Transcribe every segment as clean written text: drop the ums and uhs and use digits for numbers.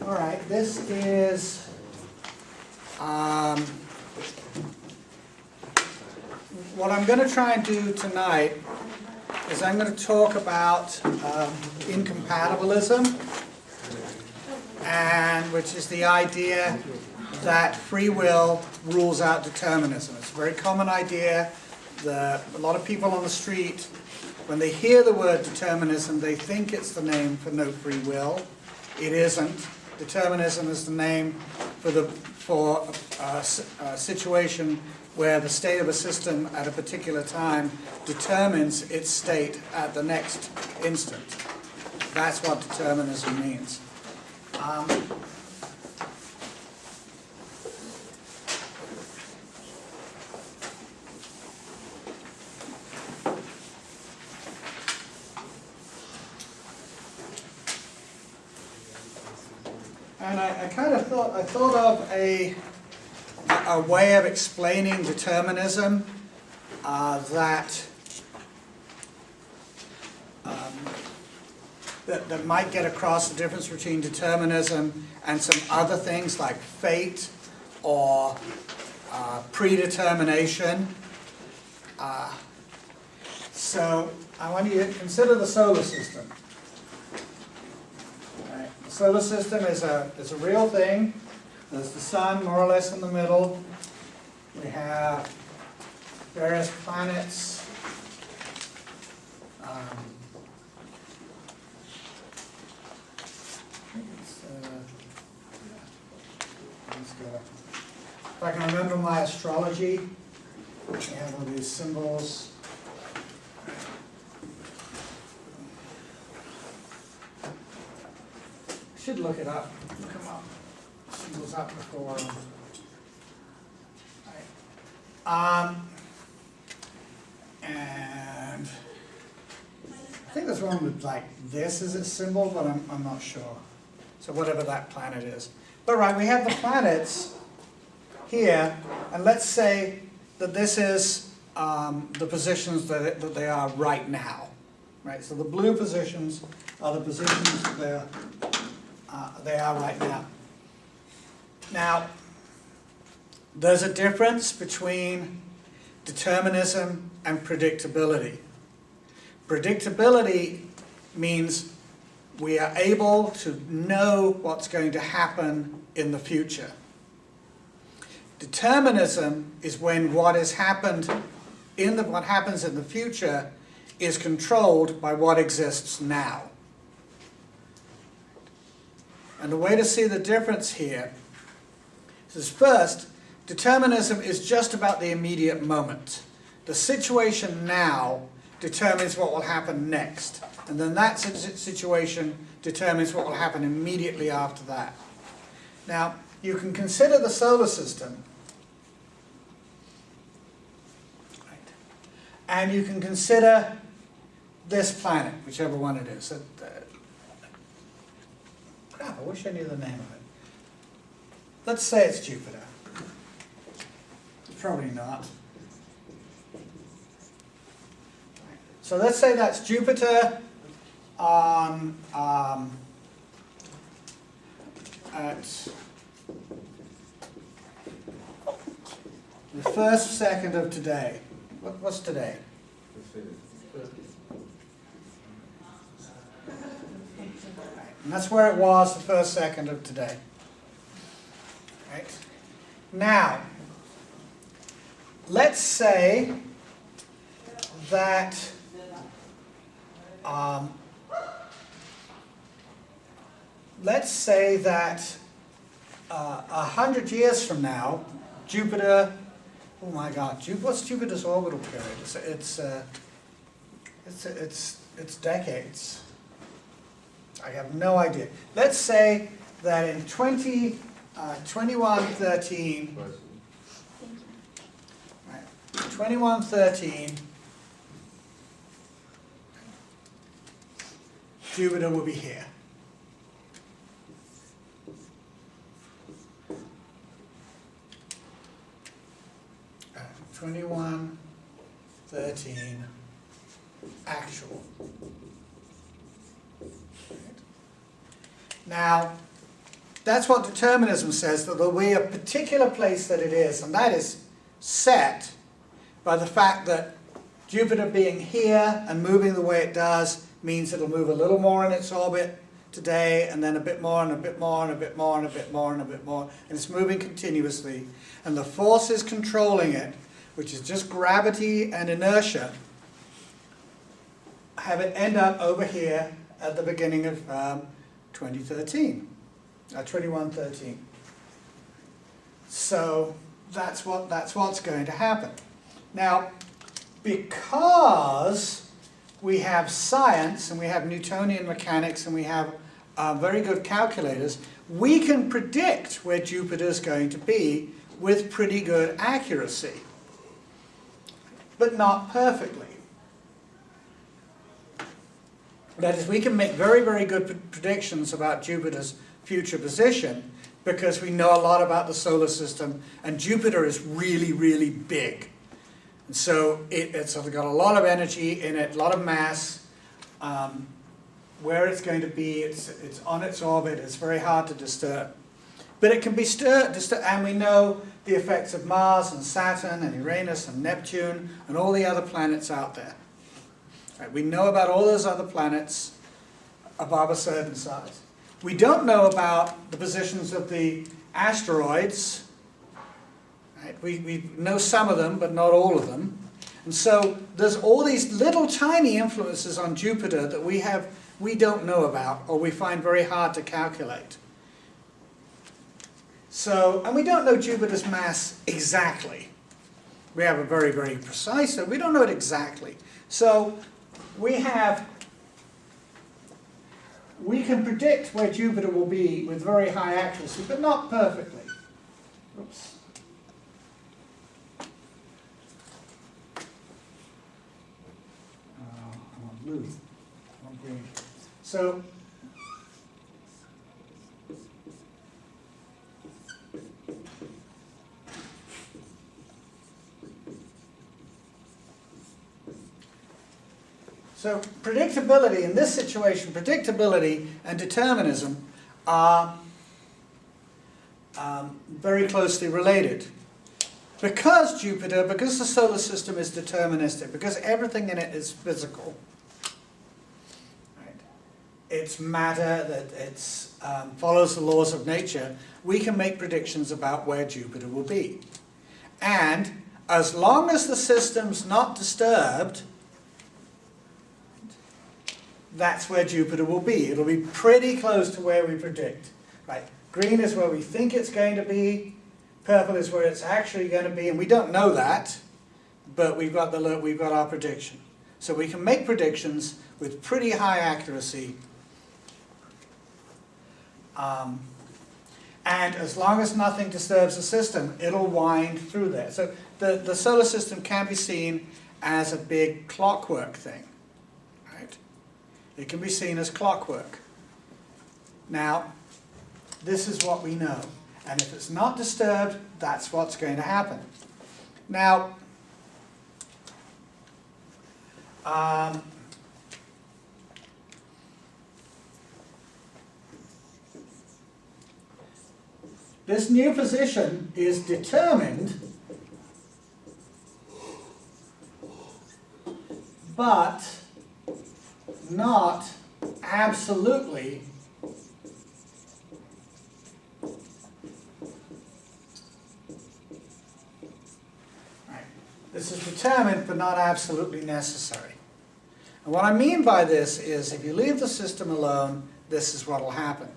All right, this is what I'm going to try and do tonight is I'm going to talk about incompatibilism, and which is the idea that free will rules out determinism. It's a very common idea. A lot of people on the street, when they hear the word determinism, they think it's the name for no free will. It isn't. Determinism is the name for a situation where the state of a system at a particular time determines its state at the next instant. That's what determinism means. And I thought of a way of explaining determinism that might get across the difference between determinism and some other things like fate or predetermination. So I want you to consider the solar system. The solar system is a real thing. There's the sun more or less in the middle. We have various planets. If I can remember my astrology, we have all these symbols. Should look it up. Come up. Symbols up before. Right. And I think there's one with like this as its symbol, but I'm not sure. So whatever that planet is. But right, we have the planets here, and let's say that this is the positions that they are right now. Right. So the blue positions are the positions that they are right now. Now, there's a difference between determinism and predictability. Predictability means we are able to know what's going to happen in the future. Determinism is when what happens in the future is controlled by what exists now. And the way to see the difference here is, first, determinism is just about the immediate moment. The situation now determines what will happen next. And then that situation determines what will happen immediately after that. Now, you can consider the solar system. And you can consider this planet, whichever one it is. Crap, I wish I knew the name of it. Let's say it's Jupiter. It's probably not. So let's say that's Jupiter on at the first second of today. What's today? And that's where it was the first second of today. Right? Now, let's say that 100 years from now, Jupiter. Oh my God! What's Jupiter's orbital period? It's decades. I have no idea. Let's say that in 2113, right, 2113, Jupiter will be here. Uh, 2113 actual. Now, That's what determinism says, that there will be a particular place that it is, and that is set by the fact that Jupiter being here and moving the way it does means it'll move a little more in its orbit today, and then a bit more, and a bit more, and a bit more, and a bit more, and a bit more, and it's moving continuously. And the forces controlling it, which is just gravity and inertia, have it end up over here at the beginning of 2113. So that's what's going to happen. Now, because we have science and we have Newtonian mechanics and we have very good calculators, we can predict where Jupiter is going to be with pretty good accuracy, but not perfectly. That is, we can make very, very good predictions about Jupiter's future position because we know a lot about the solar system, and Jupiter is really, really big. And so it's got a lot of energy in it, a lot of mass. Where it's going to be, it's on its orbit, it's very hard to disturb. But it can be disturbed, and we know the effects of Mars and Saturn and Uranus and Neptune and all the other planets out there. Right, we know about all those other planets above a certain size. We don't know about the positions of the asteroids. Right? We know some of them, but not all of them. And so there's all these little tiny influences on Jupiter that we don't know about, or we find very hard to calculate. So, and we don't know Jupiter's mass exactly. We have a very, very precise, we don't know it exactly. So we can predict where Jupiter will be with very high accuracy, but not perfectly. Oops. I want blue, I want green. So predictability, in this situation, predictability and determinism are very closely related. Because because the solar system is deterministic, because everything in it is physical, right? It's matter, that it follows the laws of nature, we can make predictions about where Jupiter will be. And as long as the system's not disturbed, that's where Jupiter will be. It'll be pretty close to where we predict. Right? Green is where we think it's going to be. Purple is where it's actually going to be, and we don't know that, but we've got our prediction. So we can make predictions with pretty high accuracy. And as long as nothing disturbs the system, it'll wind through there. So the solar system can be seen as a big clockwork thing. It can be seen as clockwork. Now, this is what we know. And if it's not disturbed, that's what's going to happen. Now, this new position is determined, but not absolutely right. This is determined but not absolutely necessary. And what I mean by this is if you leave the system alone, this is what will happen.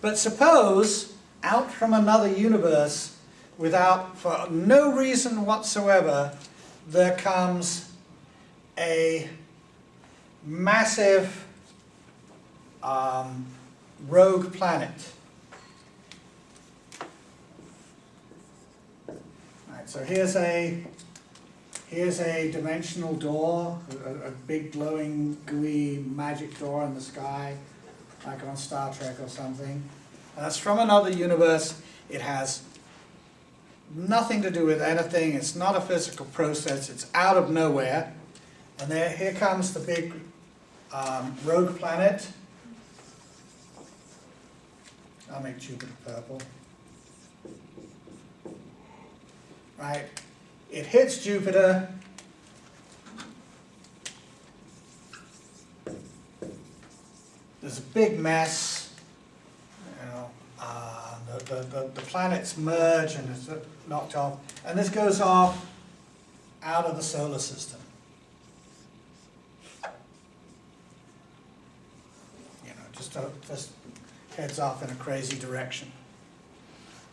But suppose out from another universe, for no reason whatsoever, there comes a massive rogue planet. Right, so here's a dimensional door, a big glowing gooey magic door in the sky, like on Star Trek or something. And that's from another universe. It has nothing to do with anything. It's not a physical process. It's out of nowhere. And here comes the big rogue planet. I'll make Jupiter purple. Right? It hits Jupiter. There's a big mess. You know, the planets merge and it's knocked off. And this goes off out of the solar system. You know, just heads off in a crazy direction.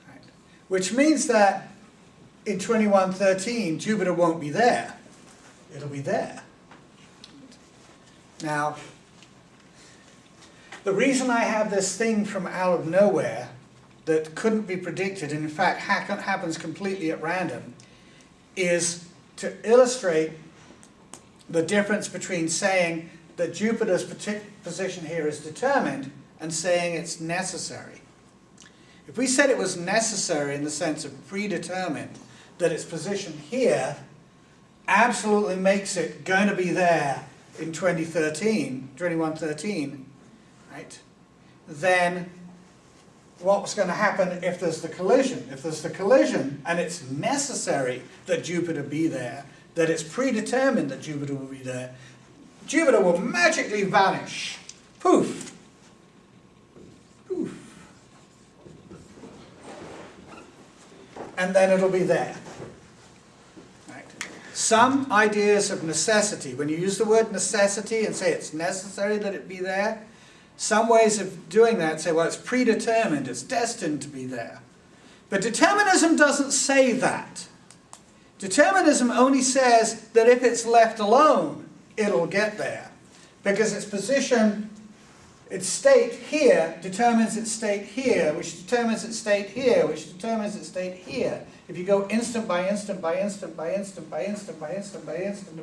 Right? Which means that in 2113, Jupiter won't be there. It'll be there. Now, the reason I have this thing from out of nowhere that couldn't be predicted, and in fact happens completely at random, is to illustrate the difference between saying that Jupiter's position here is determined and saying it's necessary. If we said it was necessary in the sense of predetermined, that its position here absolutely makes it going to be there in 2113, right? Then what's going to happen if there's the collision? If there's the collision and it's necessary that Jupiter be there, that it's predetermined that Jupiter will be there, Jupiter will magically vanish. Poof. Poof. And then it'll be there. Right. Some ideas of necessity, when you use the word necessity and say it's necessary that it be there, some ways of doing that say, well, it's predetermined, it's destined to be there. But determinism doesn't say that. Determinism only says that if it's left alone, it'll get there. Because its position, its state here, determines its state here, which determines its state here, which determines its state here. If you go instant by instant by instant by instant by instant by instant by instant,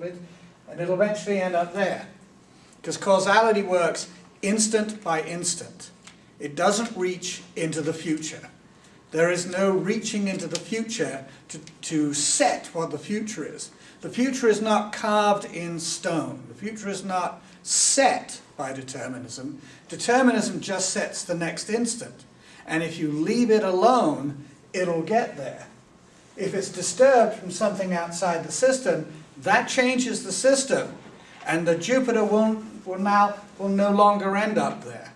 and it'll eventually end up there. Because causality works instant by instant. It doesn't reach into the future. There is no reaching into the future to set what the future is. The future is not carved in stone. The future is not set by determinism. Determinism just sets the next instant. And if you leave it alone, it'll get there. If it's disturbed from something outside the system, that changes the system. And the Jupiter will no longer end up there.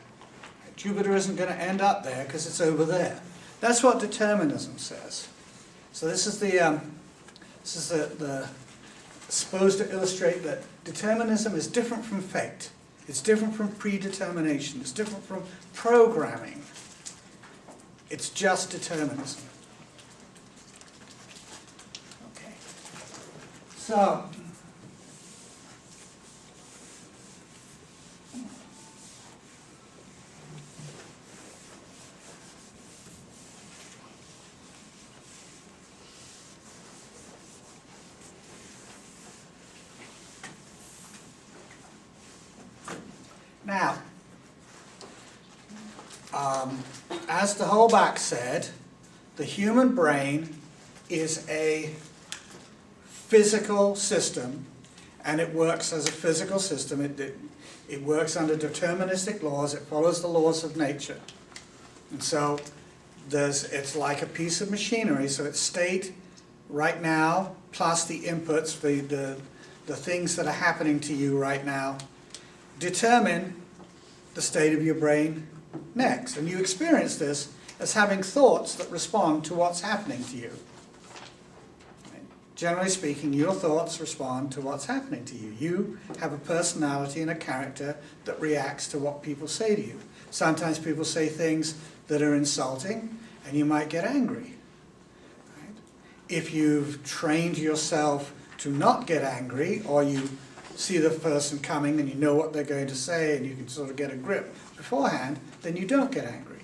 Jupiter isn't going to end up there because it's over there. That's what determinism says. So this is the supposed to illustrate that determinism is different from fate. It's different from predetermination. It's different from programming. It's just determinism. Okay. So now, as the Holbach said, the human brain is a physical system, and it works as a physical system. It works under deterministic laws. It follows the laws of nature. And so it's like a piece of machinery. So it's state right now, plus the inputs, the things that are happening to you right now, determine the state of your brain next. And you experience this as having thoughts that respond to what's happening to you. Generally speaking, your thoughts respond to what's happening to you. You have a personality and a character that reacts to what people say to you. Sometimes people say things that are insulting, and you might get angry. Right? If you've trained yourself to not get angry, or you see the person coming and you know what they're going to say and you can sort of get a grip beforehand, then you don't get angry.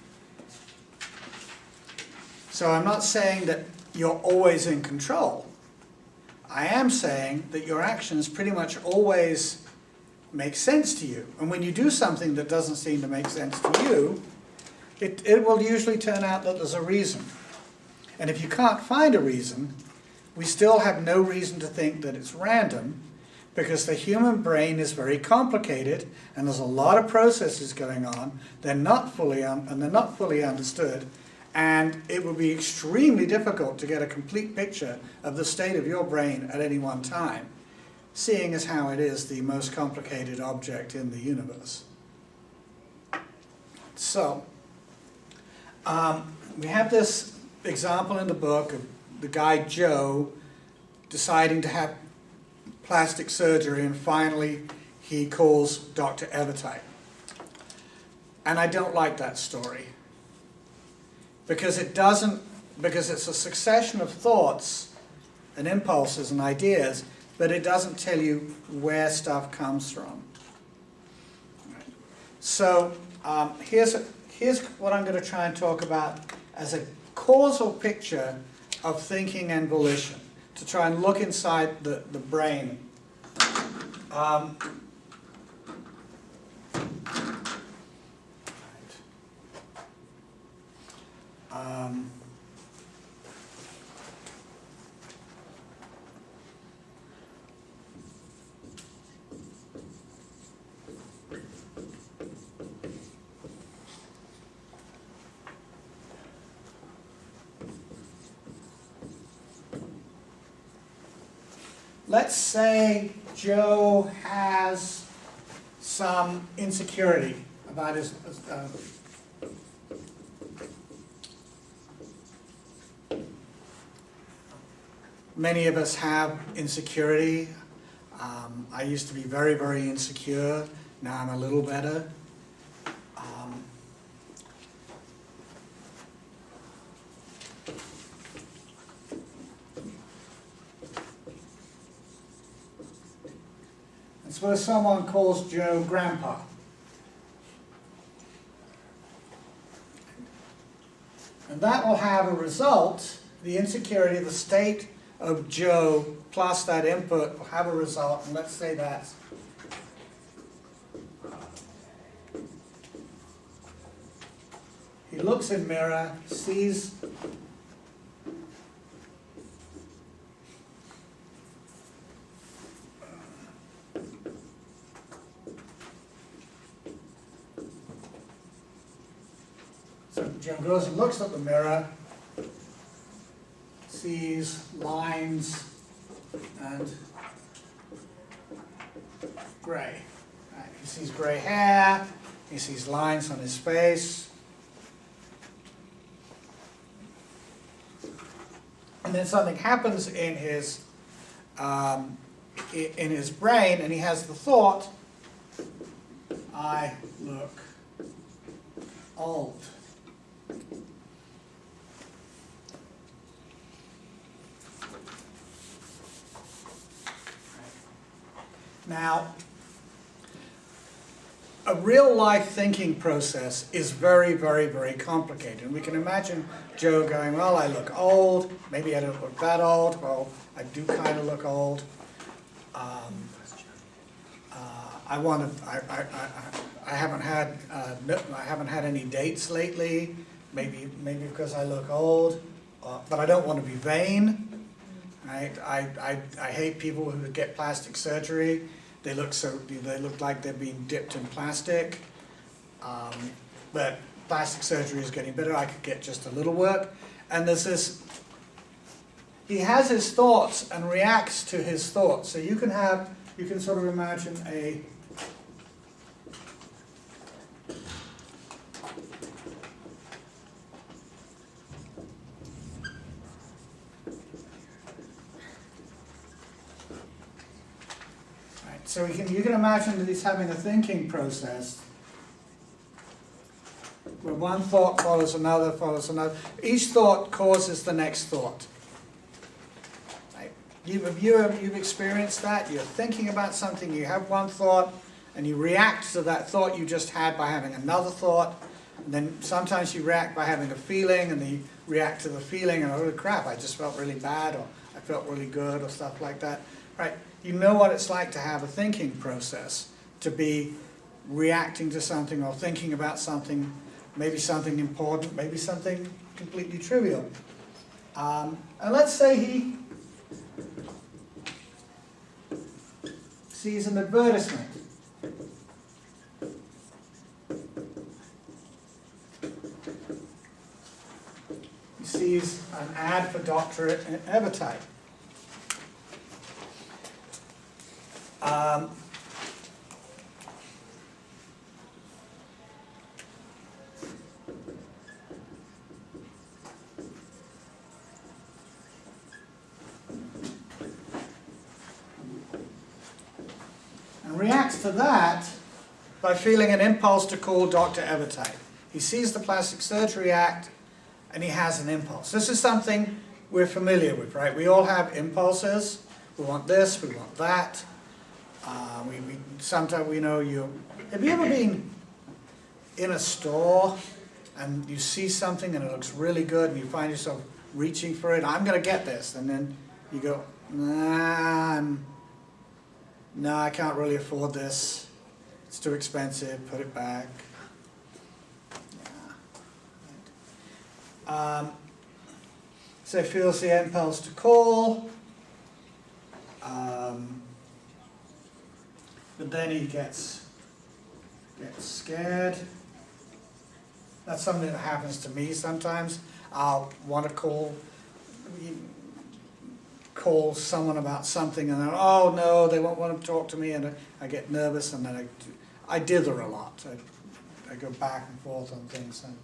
So I'm not saying that you're always in control. I am saying that your actions pretty much always make sense to you. And when you do something that doesn't seem to make sense to you, it will usually turn out that there's a reason. And if you can't find a reason, we still have no reason to think that it's random, because the human brain is very complicated and there's a lot of processes going on. They're not fully understood, and it would be extremely difficult to get a complete picture of the state of your brain at any one time, seeing as how it is the most complicated object in the universe. So, we have this example in the book of the guy Joe deciding to have plastic surgery, and finally he calls Dr. Evertite. And I don't like that story, because it's a succession of thoughts and impulses and ideas, but it doesn't tell you where stuff comes from. So here's what I'm going to try and talk about as a causal picture of thinking and volition, to try and look inside the brain. Let's say Joe has some insecurity about his many of us have insecurity. I used to be very, very insecure. Now I'm a little better. Suppose someone calls Joe Grandpa. And that will have a result, the insecurity, the state of Joe plus that input will have a result, and let's say that's he looks in mirror, sees Joe goes and looks at the mirror, sees lines and gray. Right. He sees gray hair, he sees lines on his face. And then something happens in his brain, and he has the thought, I look old. Now, a real-life thinking process is very, very, very complicated. And we can imagine Joe going, well, I look old, maybe I don't look that old, well, I do kind of look old. I haven't had any dates lately, maybe because I look old, but I don't want to be vain. Right? I hate people who get plastic surgery. They look like they're being dipped in plastic. But plastic surgery is getting better. I could get just a little work. And there's this. He has his thoughts and reacts to his thoughts. So you can sort of imagine a. So you can imagine that he's having a thinking process where one thought follows another, follows another. Each thought causes the next thought. Right? You've experienced that. You're thinking about something, you have one thought, and you react to that thought you just had by having another thought. And then sometimes you react by having a feeling, and then you react to the feeling, and holy crap, I just felt really bad, or I felt really good, or stuff like that. Right? You know what it's like to have a thinking process, to be reacting to something or thinking about something, maybe something important, maybe something completely trivial. And let's say sees an advertisement. He sees an ad for Dr. Evertite. And reacts to that by feeling an impulse to call Dr. Evertite. He sees the Plastic Surgery Act and he has an impulse. This is something we're familiar with, right? We all have impulses. We want this, we want that. Sometimes we know have you ever been in a store and you see something and it looks really good and you find yourself reaching for it? I'm going to get this. And then you go, nah, I can't really afford this. It's too expensive, put it back. Yeah. So he feels the impulse to call. But then he gets scared. That's something that happens to me sometimes. I'll want to call someone about something and then, oh no, they won't want to talk to me, and I get nervous, and then I dither a lot. I go back and forth on things. And,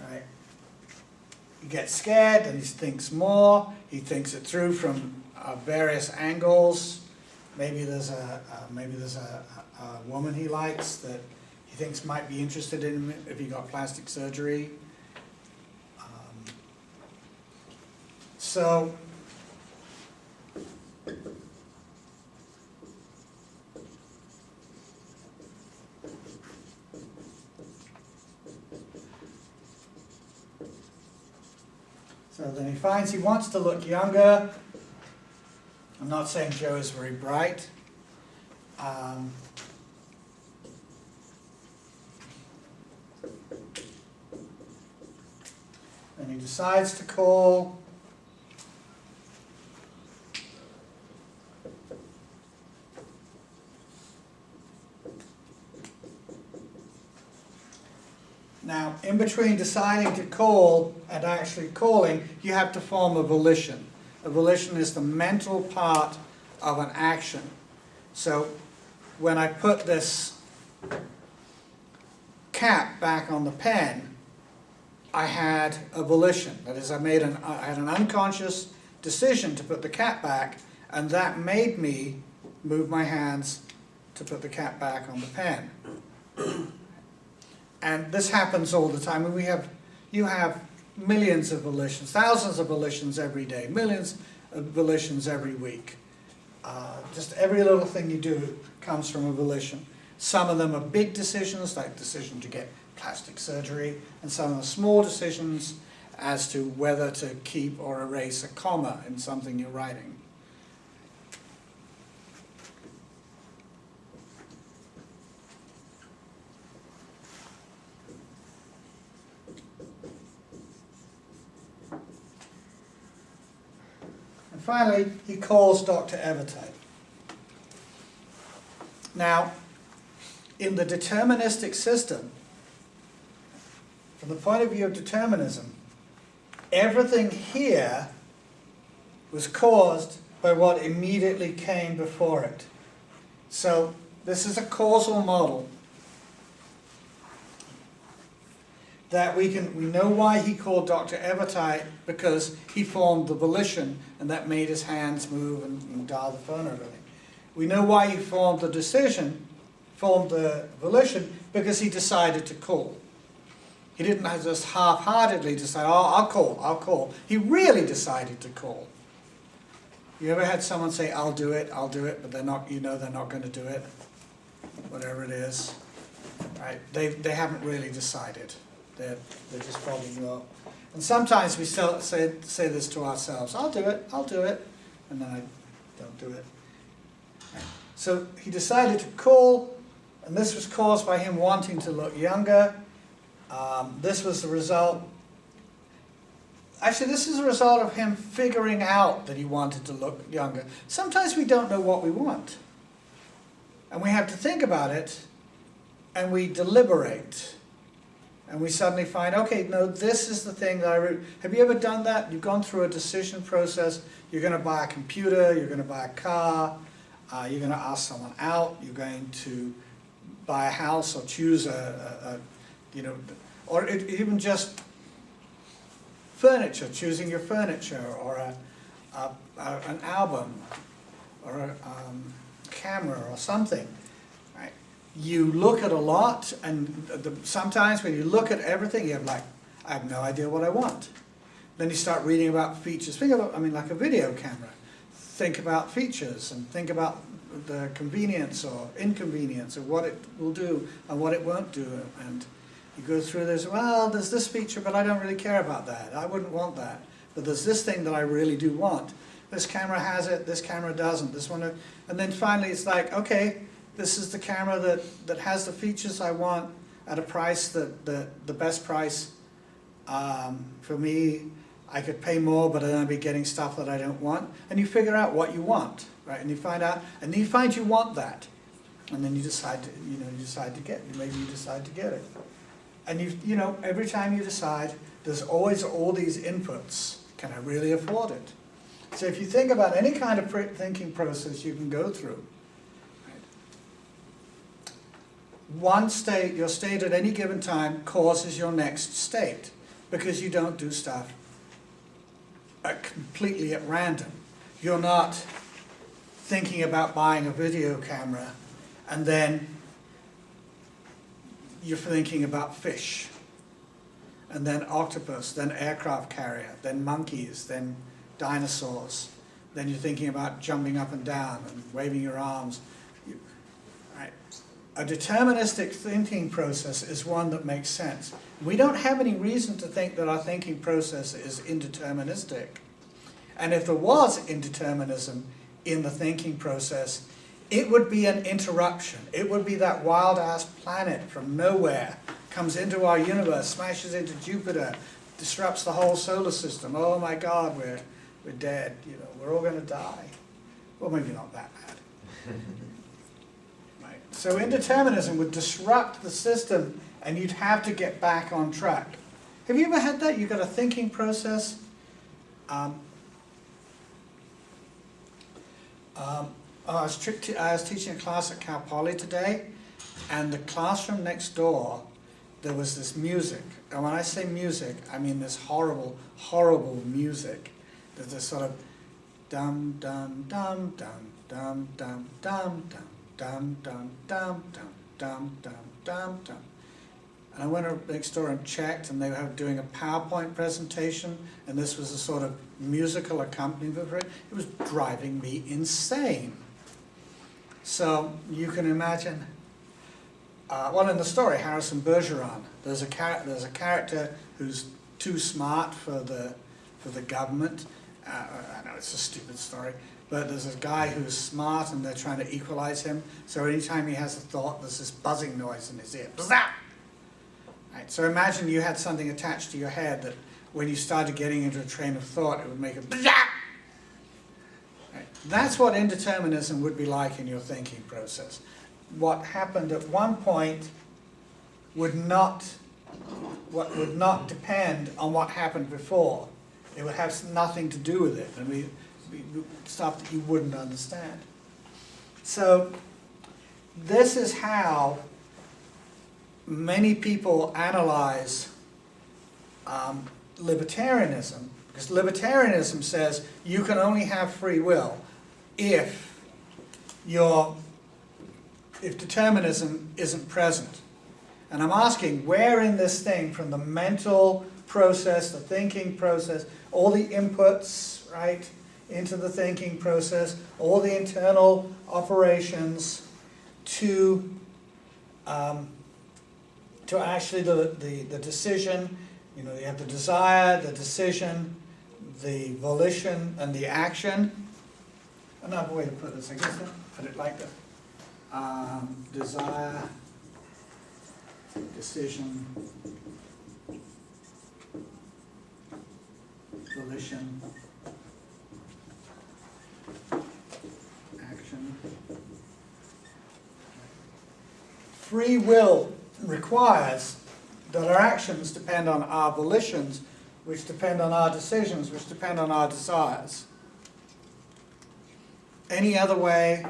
right. He gets scared and he thinks more. He thinks it through from various angles. Maybe there's a woman he likes that he thinks might be interested in him if he got plastic surgery. So then he finds he wants to look younger. I'm not saying Joe is very bright. And he decides to call. Now, in between deciding to call and actually calling, you have to form a volition. A volition is the mental part of an action. So when I put this cap back on the pen, I had a volition. That is, I had an unconscious decision to put the cap back, and that made me move my hands to put the cap back on the pen. And this happens all the time. And you have millions of volitions, thousands of volitions every day, millions of volitions every week. Just every little thing you do comes from a volition. Some of them are big decisions, like decision to get plastic surgery, and some are small decisions as to whether to keep or erase a comma in something you're writing. Finally, he calls Dr. Evertite. Now, in the deterministic system, from the point of view of determinism, everything here was caused by what immediately came before it. So this is a causal model that we know why he called Dr. Evertite, because he formed the volition and that made his hands move and dial the phone and everything. We know why he formed the volition, because he decided to call. He didn't just half-heartedly decide, oh, I'll call. He really decided to call. You ever had someone say, I'll do it, but they're not going to do it, whatever it is, right? They haven't really decided. They're just following you up. And sometimes we say this to ourselves, I'll do it, and then I don't do it. So he decided to call, and this was caused by him wanting to look younger. This was the result. Actually, this is a result of him figuring out that he wanted to look younger. Sometimes we don't know what we want. And we have to think about it, and we deliberate. And we suddenly find, okay, no, this is the thing that I really... Have you ever done that? You've gone through a decision process. You're going to buy a computer, you're going to buy a car, you're going to ask someone out, you're going to buy a house or choose or even just furniture, choosing your furniture, or an album, or a camera, or something. Right? You look at a lot, and sometimes when you look at everything, you're like, I have no idea what I want. Then you start reading about features. Think about, like a video camera. Think about features, and think about the convenience or inconvenience of what it will do and what it won't do. And you go through this, well, there's this feature, but I don't really care about that. I wouldn't want that. But there's this thing that I really do want. This camera has it, this camera doesn't. This one, and then finally it's like, okay, this is the camera that has the features I want at a price the best price for me. I could pay more, but then I'd be getting stuff that I don't want. And you figure out what you want, right? And you find out, and then you find you want that, and then you decide to, maybe you decide to get it. And every time you decide, there's always all these inputs. Can I really afford it? So if you think about any kind of thinking process you can go through, right? One state, your state at any given time, causes your next state, because you don't do stuff completely at random. You're not thinking about buying a video camera and then you're thinking about fish, and then octopus, then aircraft carrier, then monkeys, then dinosaurs. Then you're thinking about jumping up and down and waving your arms. Right? A deterministic thinking process is one that makes sense. We don't have any reason to think that our thinking process is indeterministic. And if there was indeterminism in the thinking process, it would be an interruption. It would be that wild-ass planet from nowhere, comes into our universe, smashes into Jupiter, disrupts the whole solar system. Oh my God, we're dead. We're all going to die. Well, maybe not that bad. Right. So indeterminism would disrupt the system, and you'd have to get back on track. Have you ever had that? You've got a thinking process. I was teaching a class at Cal Poly today, and the classroom next door, there was this music. And when I say music, I mean this horrible, horrible music. There's this sort of dum dum dum dum dum dum dum dum dum dum dum dum dum dum dum. And I went next door and checked, and they were doing a PowerPoint presentation, and this was a sort of musical accompaniment for it. It was driving me insane. So you can imagine, well, in the story, Harrison Bergeron, there's a character who's too smart for the government. I know it's a stupid story, but there's a guy who's smart, and they're trying to equalize him. So anytime he has a thought, there's this buzzing noise in his ear. Bzap! Right, so imagine you had something attached to your head that when you started getting into a train of thought, it would make a bzap! Right. That's what indeterminism would be like in your thinking process. What happened at one point would not depend on what happened before. It would have nothing to do with it, and stuff that you wouldn't understand. So this is how many people analyze libertarianism, because libertarianism says you can only have free will if determinism isn't present. And I'm asking, where in this thing, from the mental process, the thinking process, all the inputs, right, into the thinking process, all the internal operations to actually the decision, you have the desire, the decision, the volition, and the action. Another way to put this, I guess, put it like this. Desire, decision, volition, action. Free will requires that our actions depend on our volitions, which depend on our decisions, which depend on our desires. Any other way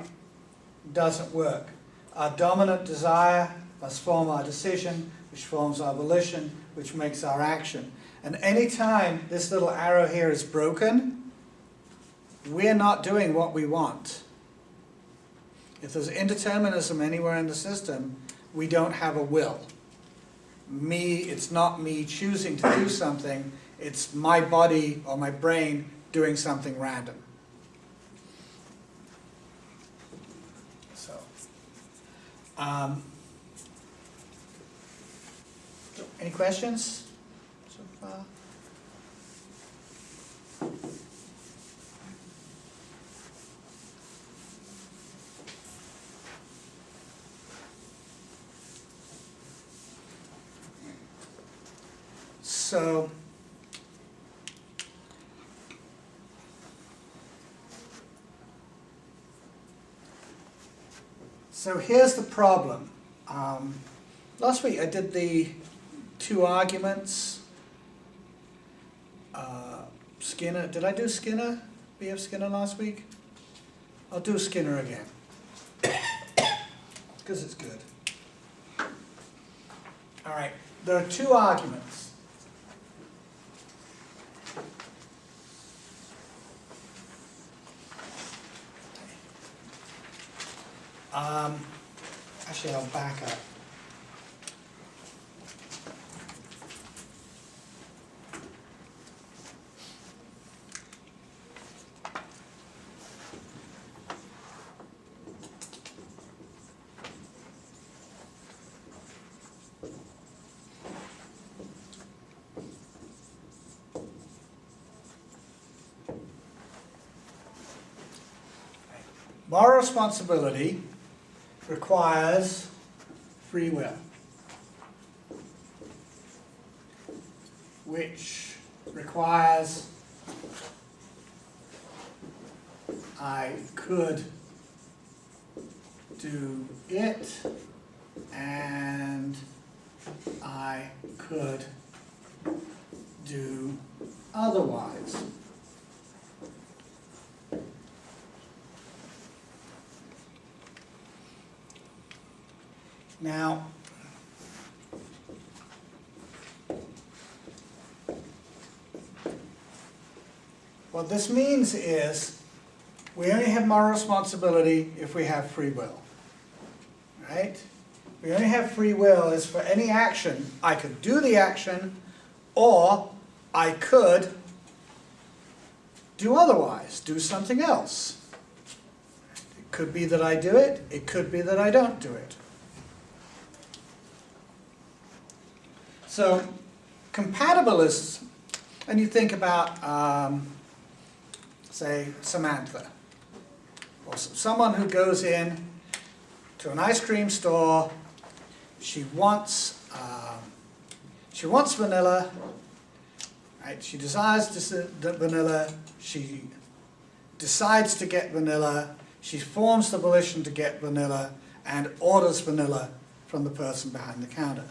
doesn't work. Our dominant desire must form our decision, which forms our volition, which makes our action. And any time this little arrow here is broken, we're not doing what we want. If there's indeterminism anywhere in the system, we don't have a will. It's not me choosing to do something, it's my body or my brain doing something random. So, any questions so far? So here's the problem. Last week I did the two arguments. Skinner, did I do Skinner? B.F. Skinner last week? I'll do Skinner again, because it's good. All right, there are two arguments. Actually, I'll back up. Moral responsibility requires free will, which requires I could do it and I could do otherwise. Now, what this means is we only have moral responsibility if we have free will, right? We only have free will is for any action. I could do the action, or I could do otherwise, do something else. It could be that I do it, it could be that I don't do it. So, compatibilists, and you think about, say, Samantha, or someone who goes in to an ice cream store, she wants vanilla, right? She desires the vanilla, she decides to get vanilla, she forms the volition to get vanilla, and orders vanilla from the person behind the counter.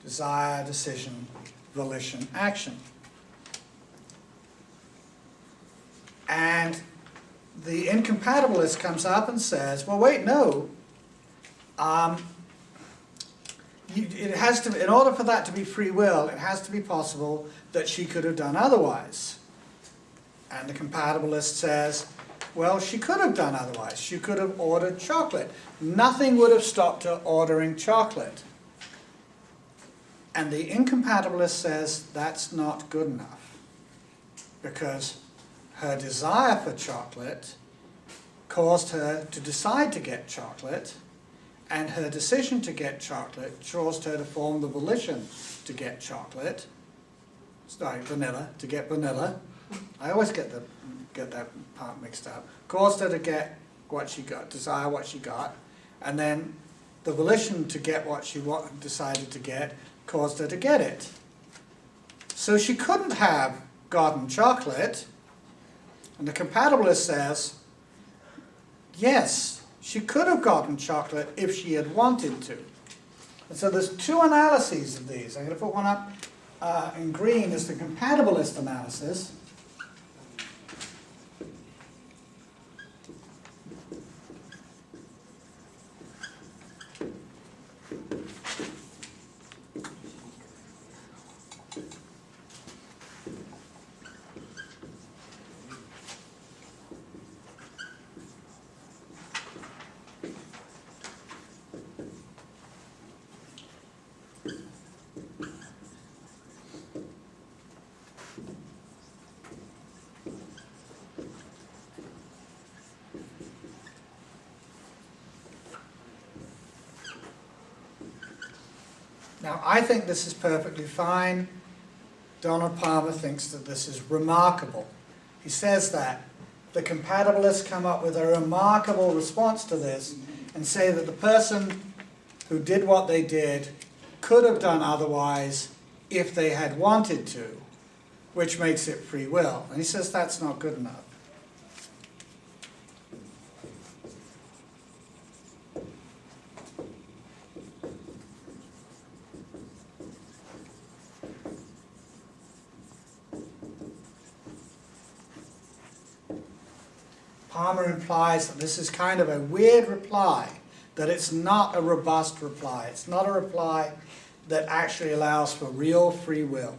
Desire, decision, volition, action. And the incompatibilist comes up and says, well, wait, no. It has to, in order for that to be free will, it has to be possible that she could have done otherwise. And the compatibilist says, well, she could have done otherwise. She could have ordered chocolate. Nothing would have stopped her ordering chocolate. And the incompatibilist says that's not good enough, because her desire for chocolate caused her to decide to get chocolate, and her decision to get chocolate caused her to form the volition to get chocolate. Sorry, vanilla, to get vanilla. I always get that part mixed up. Caused her to get what she got, desire what she got, and then the volition to get what she decided to get caused her to get it. So she couldn't have gotten chocolate. And the compatibilist says, yes, she could have gotten chocolate if she had wanted to. And so there's two analyses of these. I'm going to put one up in green as the compatibilist analysis. Now, I think this is perfectly fine. Donald Palmer thinks that this is remarkable. He says that the compatibilists come up with a remarkable response to this and say that the person who did what they did could have done otherwise if they had wanted to, which makes it free will. And he says that's not good enough. Palmer implies that this is kind of a weird reply, that it's not a robust reply. It's not a reply that actually allows for real free will.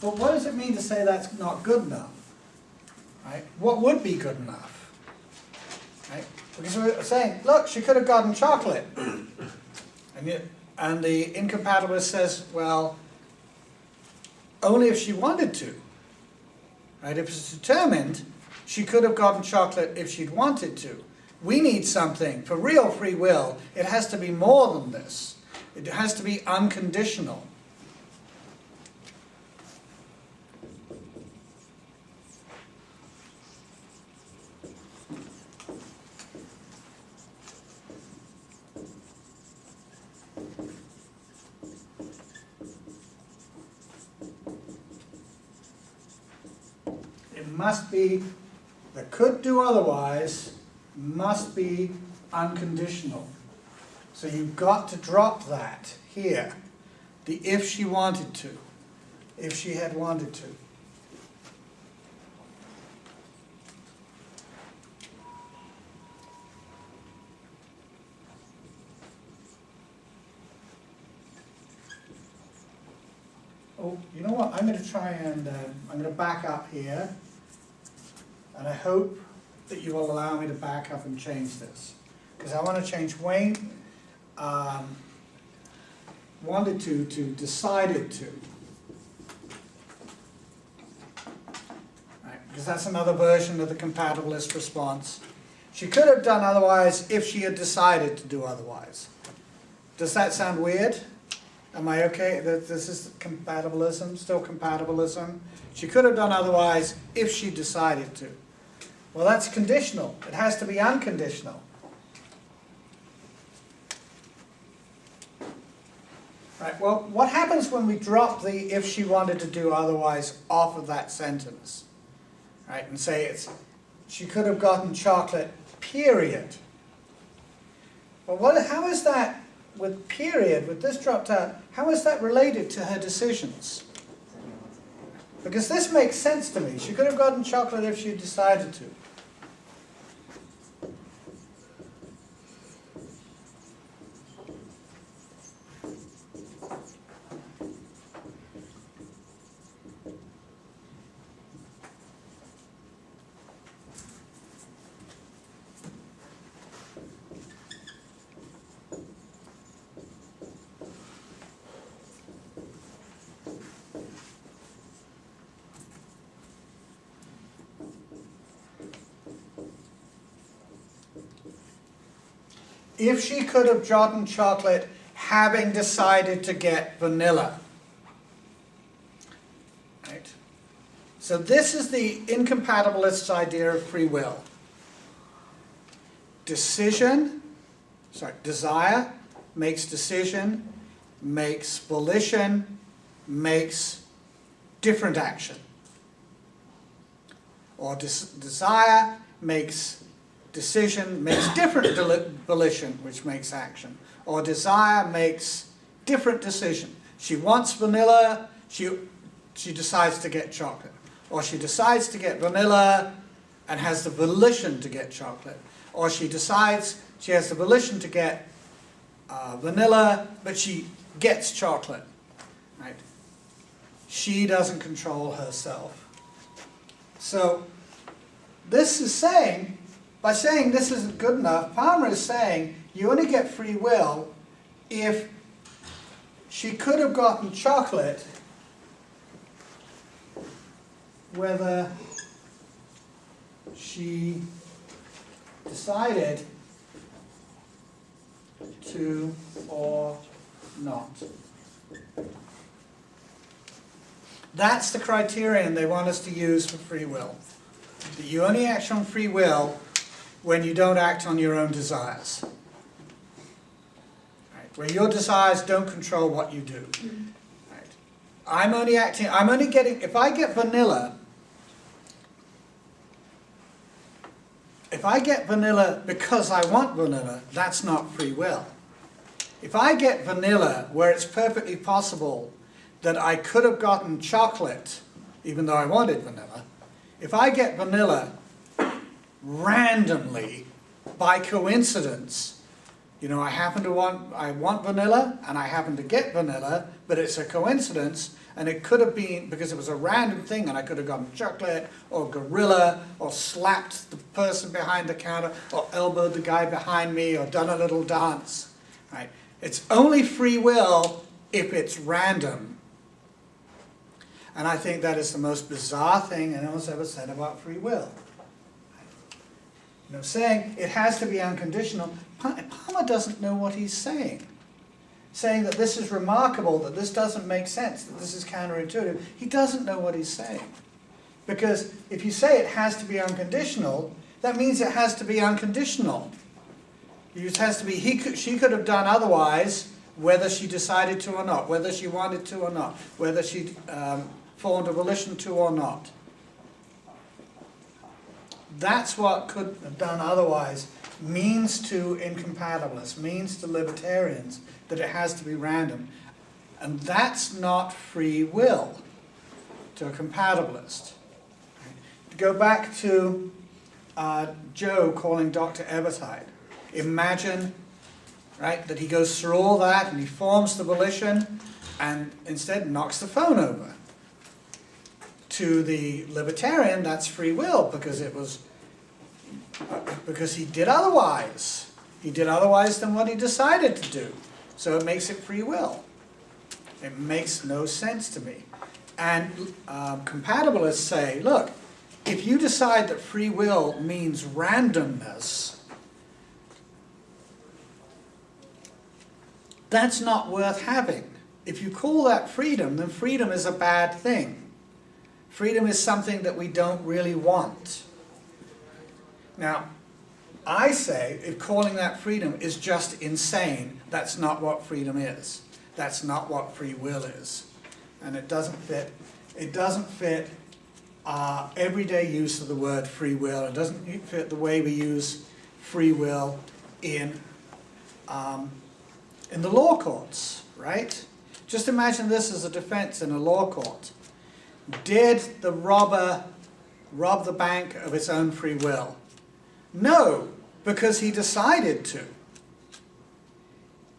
But what does it mean to say that's not good enough? Right? What would be good enough? Right? Because we're saying, look, she could have gotten chocolate. And the incompatibilist says, well, only if she wanted to. Right? If it's determined, she could have gotten chocolate if she'd wanted to. We need something. For real free will, it has to be more than this. It has to be unconditional. Must be, that could do otherwise, must be unconditional. So you've got to drop that here. The if she wanted to, if she had wanted to. Oh, you know what? I'm going to try and I'm going to back up here. And I hope that you will allow me to back up and change this. Because I want to change Wayne wanted to decided to. Right, because that's another version of the compatibilist response. She could have done otherwise if she had decided to do otherwise. Does that sound weird? Am I okay? This is compatibilism, still compatibilism. She could have done otherwise if she decided to. Well, that's conditional. It has to be unconditional. Right, well, what happens when we drop the if she wanted to do otherwise off of that sentence? Right, and say she could have gotten chocolate, period. Well, how is that with period, with this dropped out, how is that related to her decisions? Because this makes sense to me. She could have gotten chocolate if she decided to. if she could have gotten chocolate having decided to get vanilla. Right? So this is the incompatibilist's idea of free will. Desire makes decision, makes volition, makes different action. Or desire makes decision, makes different volition, which makes action. Or desire makes different decision. She wants vanilla, she decides to get chocolate. Or she decides to get vanilla and has the volition to get chocolate. Or she decides she has the volition to get vanilla, but she gets chocolate. Right? She doesn't control herself. So this is saying, by saying this isn't good enough, Palmer is saying you only get free will if she could have gotten chocolate whether she decided to or not. That's the criterion they want us to use for free will. That you only act on free will when you don't act on your own desires. Right? Where your desires don't control what you do. Right? I'm only getting, if I get vanilla because I want vanilla, that's not free will. If I get vanilla where it's perfectly possible that I could have gotten chocolate, even though I wanted vanilla, if I get vanilla randomly, by coincidence, I want vanilla, and I happen to get vanilla, but it's a coincidence, and it could have been because it was a random thing, and I could have gotten chocolate, or gorilla, or slapped the person behind the counter, or elbowed the guy behind me, or done a little dance. Right? It's only free will if it's random. And I think that is the most bizarre thing anyone's ever said about free will. Saying it has to be unconditional. Palmer doesn't know what he's saying. Saying that this is remarkable, that this doesn't make sense, that this is counterintuitive. He doesn't know what he's saying. Because if you say it has to be unconditional, that means it has to be unconditional. It has to be, she could have done otherwise, whether she decided to or not, whether she wanted to or not, whether she formed a volition to or not. That's what could have done otherwise means to incompatibilists, means to libertarians, that it has to be random. And that's not free will to a compatibilist. To go back to Joe calling Dr. Ebertide. Imagine, right, that he goes through all that and he forms the volition and instead knocks the phone over. To the libertarian, that's free will because he did otherwise. He did otherwise than what he decided to do. So it makes it free will. It makes no sense to me. And compatibilists say, look, if you decide that free will means randomness, that's not worth having. If you call that freedom, then freedom is a bad thing. Freedom is something that we don't really want. Now, I say if calling that freedom is just insane, that's not what freedom is. That's not what free will is. And it doesn't fit our everyday use of the word free will. It doesn't fit the way we use free will in the law courts, right? Just imagine this as a defense in a law court. Did the robber rob the bank of its own free will? No, because he decided to.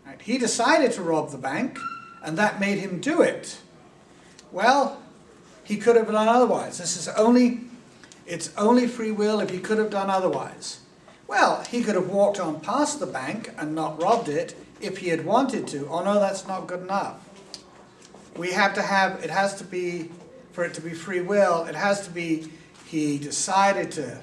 Right? He decided to rob the bank, and that made him do it. Well, he could have done otherwise. It's only free will if he could have done otherwise. Well, he could have walked on past the bank and not robbed it if he had wanted to. Oh no, that's not good enough. We have to have, it has to be, for it to be free will, it has to be he decided to,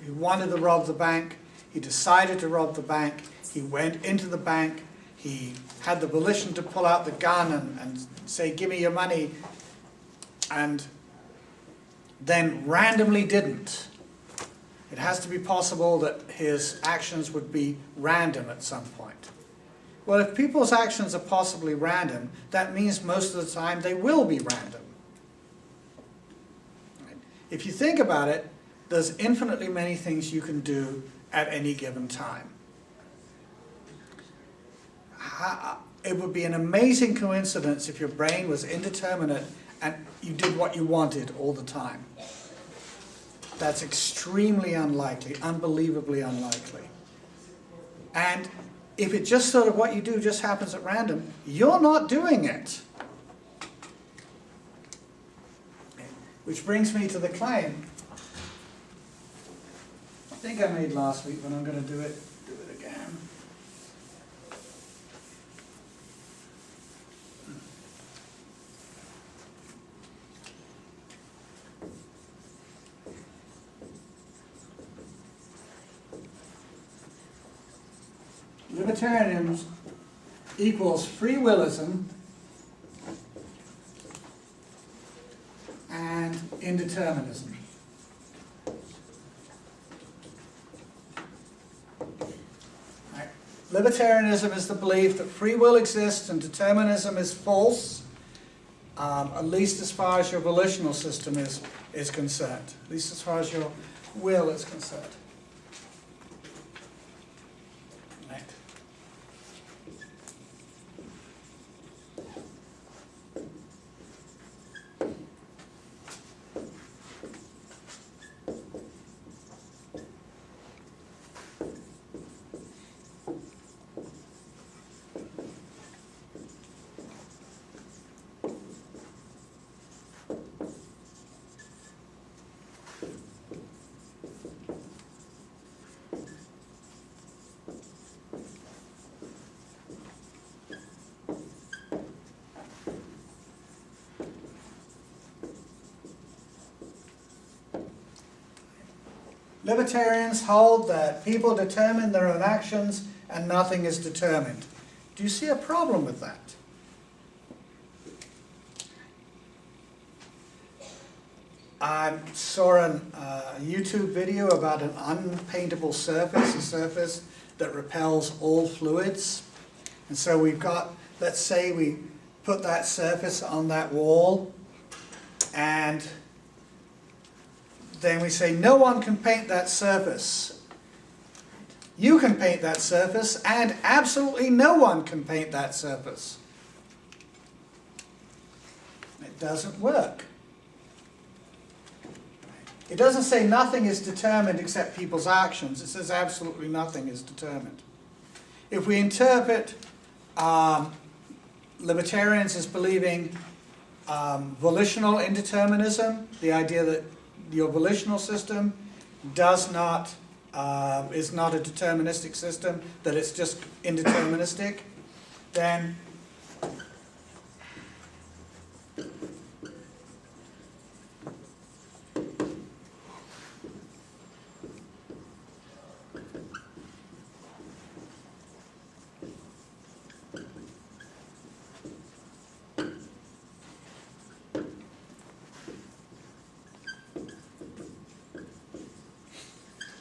he wanted to rob the bank, He decided to rob the bank. He went into the bank. He had the volition to pull out the gun and say, give me your money, and then randomly didn't. It has to be possible that his actions would be random at some point. Well, if people's actions are possibly random, that means most of the time they will be random. Right? If you think about it, there's infinitely many things you can do at any given time. It would be an amazing coincidence if your brain was indeterminate and you did what you wanted all the time. That's extremely unlikely, unbelievably unlikely. And if it just sort of what you do just happens at random, you're not doing it. Which brings me to the claim I think I made last week, but I'm going to do it again. Libertarianism equals free willism and indeterminism. Right. Libertarianism is the belief that free will exists and determinism is false, at least as far as your volitional system is concerned, at least as far as your will is concerned. Libertarians hold that people determine their own actions and nothing is determined. Do you see a problem with that? I saw a YouTube video about an unpaintable surface, a surface that repels all fluids. And so we've got, let's say we put that surface on that wall, and then we say, no one can paint that surface. You can paint that surface, and absolutely no one can paint that surface. It doesn't work. It doesn't say nothing is determined except people's actions. It says absolutely nothing is determined. If we interpret libertarians as believing volitional indeterminism, the idea that your volitional system is not a deterministic system, that it's just indeterministic, then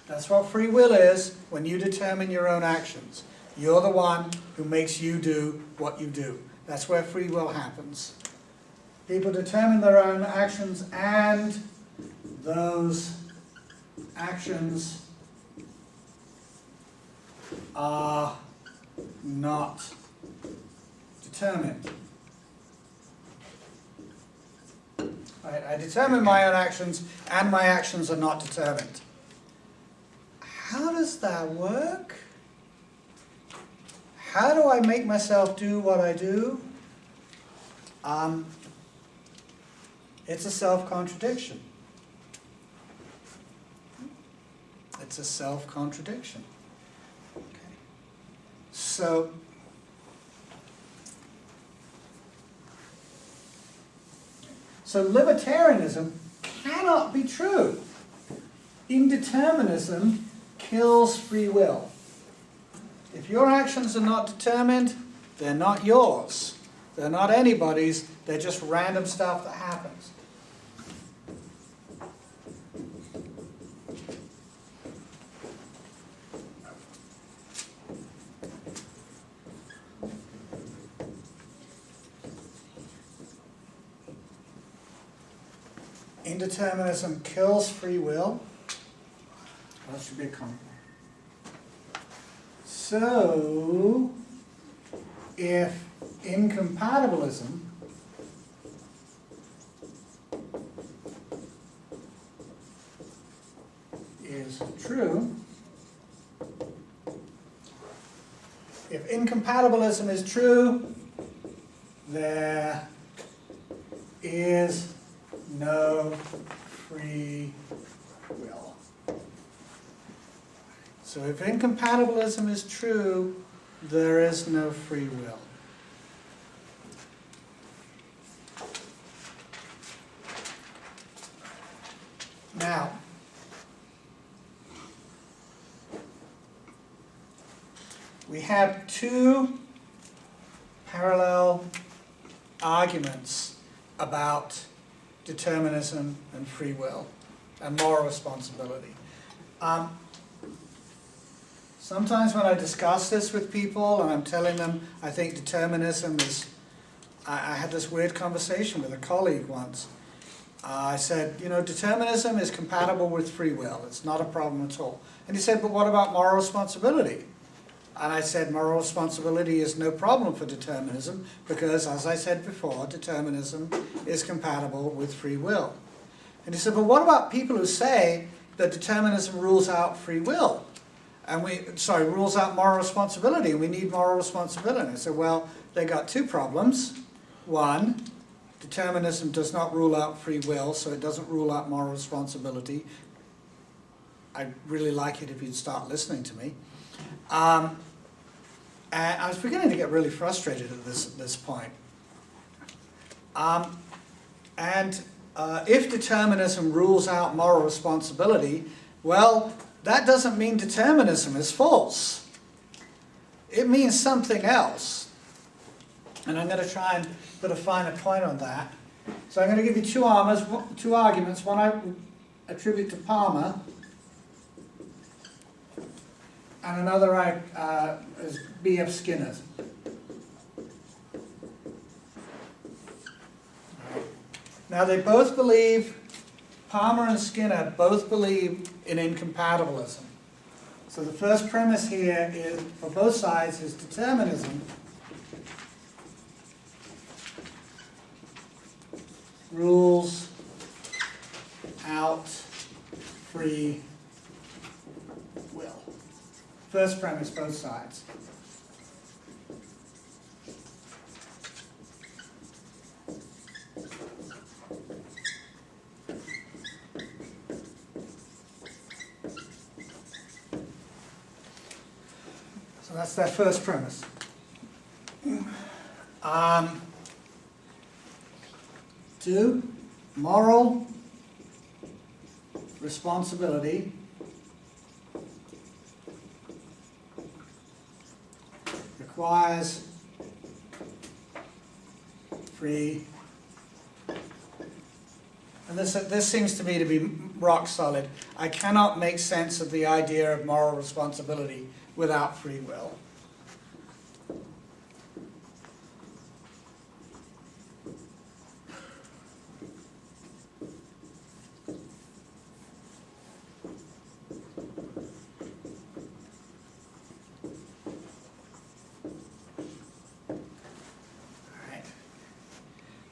that's what free will is when you determine your own actions. You're the one who makes you do what you do. That's where free will happens. People determine their own actions, and those actions are not determined. Right? I determine my own actions, and my actions are not determined. How does that work? How do I make myself do what I do? It's a self-contradiction. It's a self-contradiction. Okay. So, libertarianism cannot be true. Indeterminism kills free will. If your actions are not determined, they're not yours. They're not anybody's, they're just random stuff that happens. Indeterminism kills free will. That should be a comment. So, if incompatibilism is true, there is no free will. So if incompatibilism is true, there is no free will. Now, we have two parallel arguments about determinism and free will and moral responsibility. Sometimes when I discuss this with people and I'm telling them I think determinism is, I had this weird conversation with a colleague once. I said, you know, determinism is compatible with free will. It's not a problem at all. And he said, but what about moral responsibility? And I said, moral responsibility is no problem for determinism because, as I said before, determinism is compatible with free will. And he said, but what about people who say that determinism rules out free will? And rules out moral responsibility, and we need moral responsibility. I said, well, they got two problems. One, determinism does not rule out free will, so it doesn't rule out moral responsibility. I'd really like it if you'd start listening to me. And I was beginning to get really frustrated at this point. If determinism rules out moral responsibility, well, that doesn't mean determinism is false. It means something else. And I'm going to try and put a finer point on that. So I'm going to give you two arguments. One I attribute to Palmer, and another is B.F. Skinner's. Now they both believe, Palmer and Skinner both believe in incompatibilism. So the first premise here is, for both sides, is determinism rules out free will. First premise, both sides. So that's their first premise. Two, moral responsibility requires free. And this seems to me to be rock solid. I cannot make sense of the idea of moral responsibility without free will.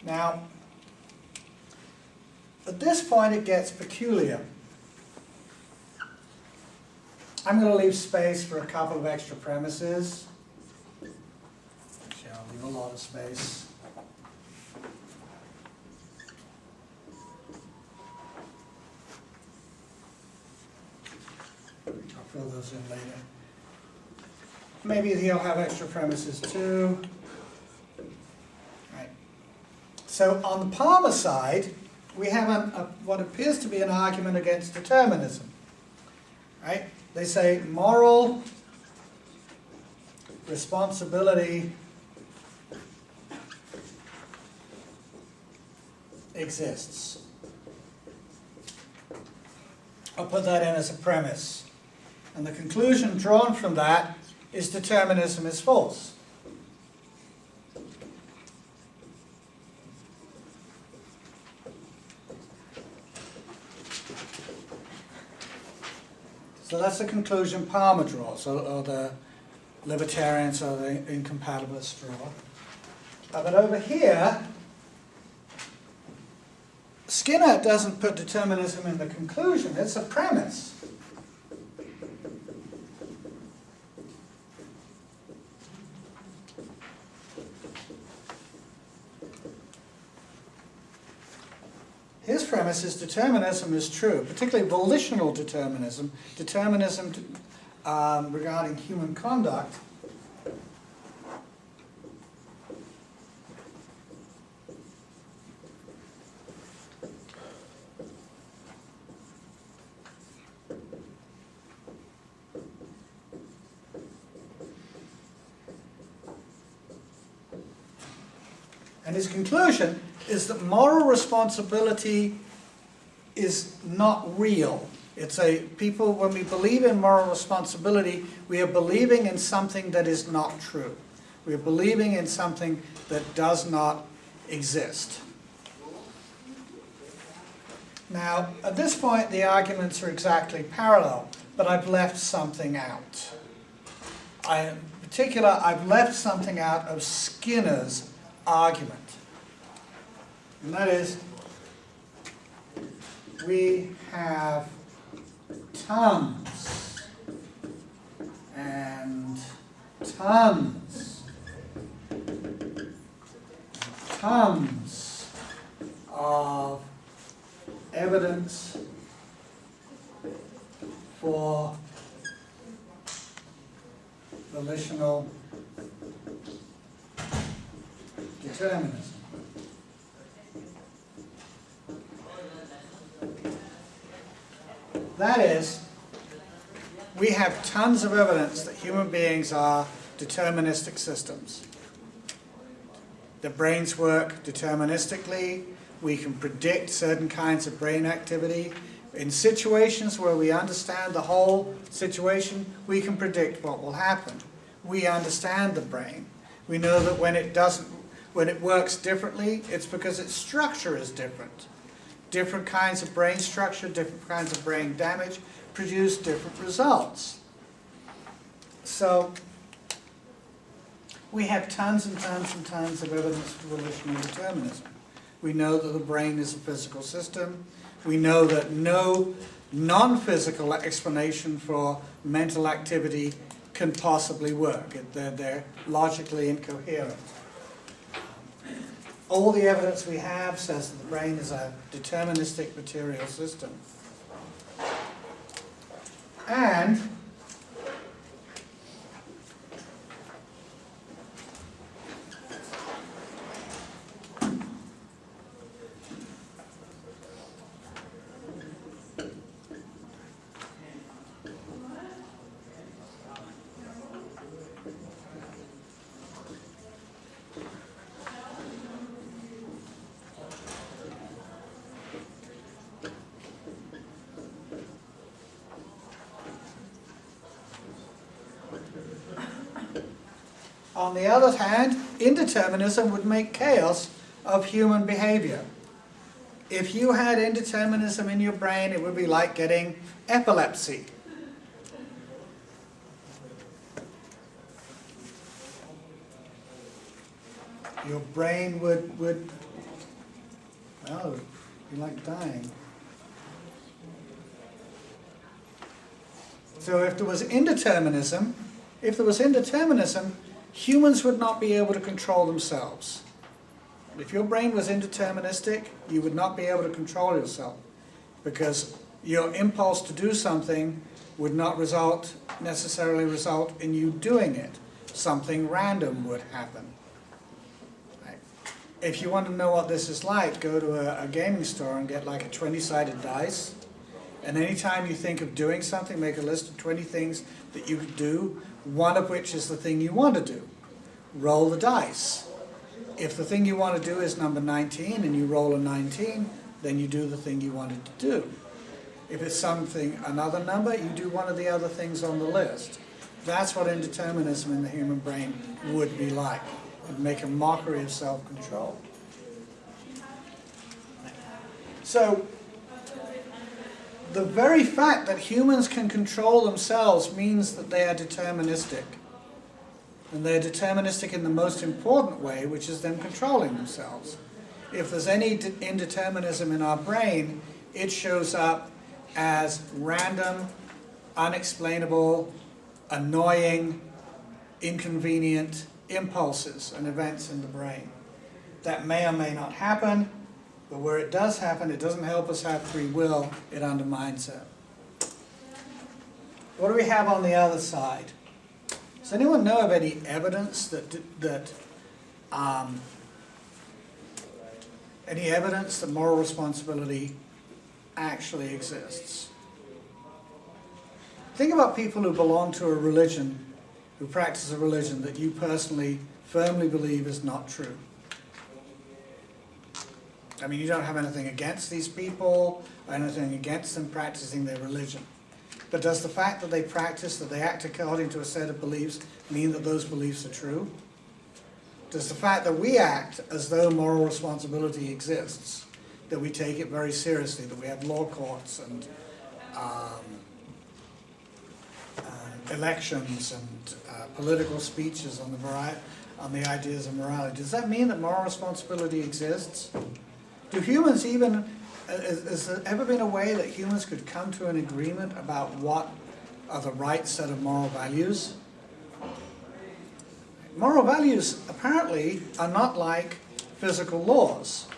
Now, at this point it gets peculiar. I'm going to leave space for a couple of extra premises. Actually, I'll leave a lot of space. I'll fill those in later. Maybe he'll have extra premises too. So on the Palmer side, we have what appears to be an argument against determinism, right? They say moral responsibility exists. I'll put that in as a premise. And the conclusion drawn from that is determinism is false. So that's the conclusion Palmer draws, or the libertarians or the incompatibilists draw. But over here, Skinner doesn't put determinism in the conclusion, it's a premise. His premise is determinism is true, particularly volitional determinism, determinism regarding human conduct. And his conclusion is that moral responsibility is not real. It's when we believe in moral responsibility, we are believing in something that is not true. We are believing in something that does not exist. Now, at this point, the arguments are exactly parallel, but I've left something out. In particular, I've left something out of Skinner's argument. And that is, we have tons and tons of evidence for volitional determinism. That is, we have tons of evidence that human beings are deterministic systems. The brains work deterministically. We can predict certain kinds of brain activity. In situations where we understand the whole situation, we can predict what will happen. We understand the brain. We know that when it works differently, it's because its structure is different. Different kinds of brain structure, different kinds of brain damage produce different results. So we have tons and tons and tons of evidence for volitional determinism. We know that the brain is a physical system. We know that no non-physical explanation for mental activity can possibly work. They're logically incoherent. All the evidence we have says that the brain is a deterministic material system. And on the other hand, indeterminism would make chaos of human behavior. If you had indeterminism in your brain, it would be like getting epilepsy. Your brain would well, it would be like dying. So if there was indeterminism, humans would not be able to control themselves. If your brain was indeterministic, you would not be able to control yourself, because your impulse to do something would not necessarily result in you doing it. Something random would happen. Right? If you want to know what this is like, go to a gaming store and get like a 20-sided dice, And anytime you think of doing something, make a list of 20 things that you could do, one of which is the thing you want to do. Roll the dice. If the thing you want to do is number 19 and you roll a 19, then you do the thing you wanted to do. If it's another number, you do one of the other things on the list. That's what indeterminism in the human brain would be like. It would make a mockery of self-control. So, the very fact that humans can control themselves means that they are deterministic. And they're deterministic in the most important way, which is them controlling themselves. If there's any indeterminism in our brain, it shows up as random, unexplainable, annoying, inconvenient impulses and events in the brain. That may or may not happen, but where it does happen, it doesn't help us have free will, it undermines it. What do we have on the other side? Does anyone know of any evidence that moral responsibility actually exists? Think about people who belong to a religion, who practice a religion that you personally firmly believe is not true. I mean, you don't have anything against these people, or anything against them practicing their religion. But does the fact that they practice, that they act according to a set of beliefs, mean that those beliefs are true? Does the fact that we act as though moral responsibility exists, that we take it very seriously, that we have law courts and elections and political speeches on the ideas of morality, does that mean that moral responsibility exists? Do humans even, has there ever been a way that humans could come to an agreement about what are the right set of moral values? Moral values apparently are not like physical laws.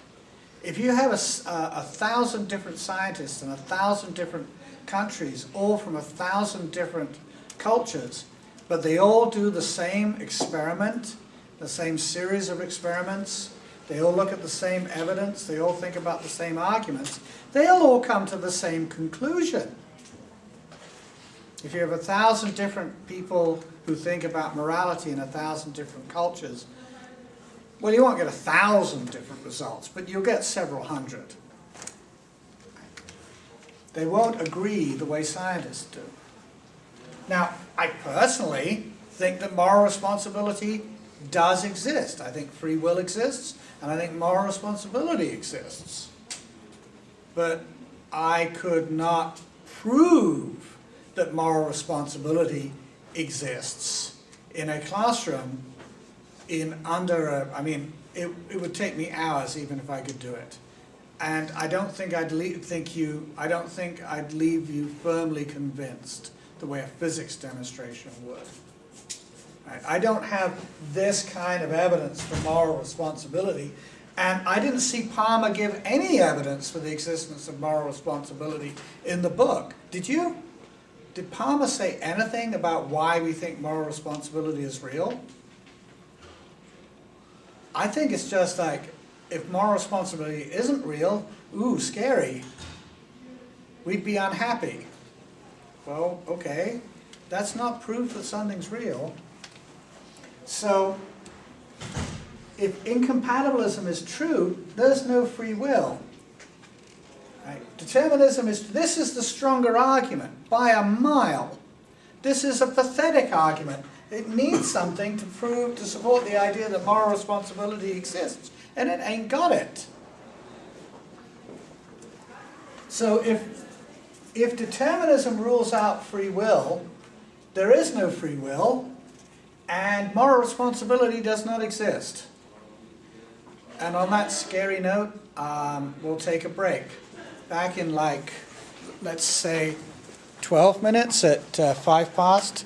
If you have 1,000 different scientists in 1,000 different countries, all from 1,000 different cultures, but they all do the same experiment, the same series of experiments, they all look at the same evidence, they all think about the same arguments, they'll all come to the same conclusion. If you have 1,000 different people who think about morality in 1,000 different cultures, well, you won't get 1,000 different results, but you'll get several hundred. They won't agree the way scientists do. Now, I personally think that moral responsibility does exist. I think free will exists, and I think moral responsibility exists. But I could not prove that moral responsibility exists in a classroom in under I mean, it would take me hours even if I could do it. And I don't think I'd leave you firmly convinced the way a physics demonstration would. Right? I don't have this kind of evidence for moral responsibility, and I didn't see Palmer give any evidence for the existence of moral responsibility in the book. Did you? Did Palmer say anything about why we think moral responsibility is real? I think it's just like, if moral responsibility isn't real, ooh, scary. We'd be unhappy. Well, okay, that's not proof that something's real. So, if incompatibilism is true, there's no free will. Right? Determinism this is the stronger argument, by a mile. This is a pathetic argument. It needs something to support the idea that moral responsibility exists, and it ain't got it. So if determinism rules out free will, there is no free will, and moral responsibility does not exist. And on that scary note, we'll take a break. Back in let's say 12 minutes at 5 past.